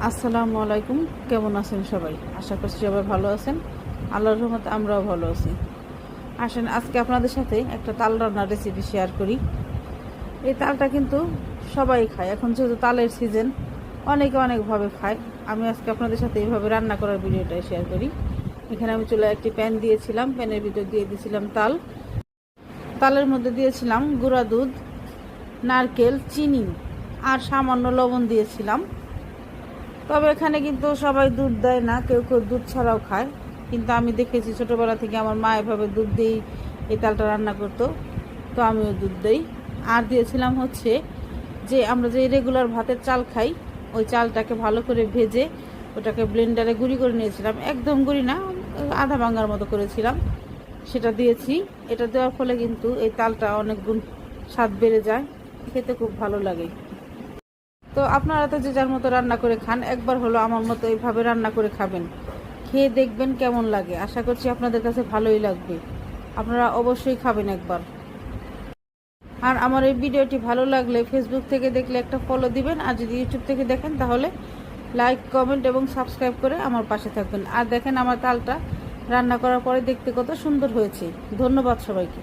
আসসালামু আলাইকুম। কেমন আছেন সবাই? আশা করছি সবাই ভালো আছেন। আল্লাহর রহমতে আমরাও ভালো আছি। আসেন আজকে আপনাদের সাথে একটা তাল রান্নার রেসিপি শেয়ার করি। এই তালটা কিন্তু সবাই খায়, এখন যেহেতু তালের সিজন, অনেকে অনেকভাবে খায়। আমি আজকে আপনাদের সাথে এইভাবে রান্না করার ভিডিওটা শেয়ার করি। এখানে আমি চুলায় একটি প্যান দিয়েছিলাম, প্যানের ভিতর দিয়ে দিয়েছিলাম তাল, তালের মধ্যে দিয়েছিলাম গুঁড়া দুধ, নারকেল, চিনি আর সামান্য লবণ দিয়েছিলাম। তবে এখানে কিন্তু সবাই দুধ দেয় না, কেউ কেউ দুধ ছাড়াও খায়, কিন্তু আমি দেখেছি ছোটোবেলা থেকে আমার মা এভাবে দুধ দিয়েই এই তালটা রান্না করতো, তো আমিও দুধ দিই। আর দিয়েছিলাম হচ্ছে যে আমরা যে রেগুলার ভাতের চাল খাই, ওই চালটাকে ভালো করে ভেজে ওটাকে ব্লেন্ডারে গুঁড়ি করে নিয়েছিলাম, একদম গুঁড়ি না, আধা ভাঙার মতো করেছিলাম, সেটা দিয়েছি। এটা দেওয়ার ফলে কিন্তু এই তালটা অনেক গুণ স্বাদ বেড়ে যায়, খেতে খুব ভালো লাগে। তো আপনারা তো যে যার মতো রান্না করে খান, একবার হলো আমার মতো এইভাবে রান্না করে খাবেন, খেয়ে দেখবেন কেমন লাগে। আশা করছি আপনাদের কাছে ভালোই লাগবে, আপনারা অবশ্যই খাবেন একবার। আর আমার এই ভিডিওটি ভালো লাগলে ফেসবুক থেকে দেখলে একটা ফলো দিবেন, আর যদি ইউটিউব থেকে দেখেন তাহলে লাইক, কমেন্ট এবং সাবস্ক্রাইব করে আমার পাশে থাকবেন। আর দেখেন আমার তালটা রান্না করার পরে দেখতে কত সুন্দর হয়েছে। ধন্যবাদ সবাইকে।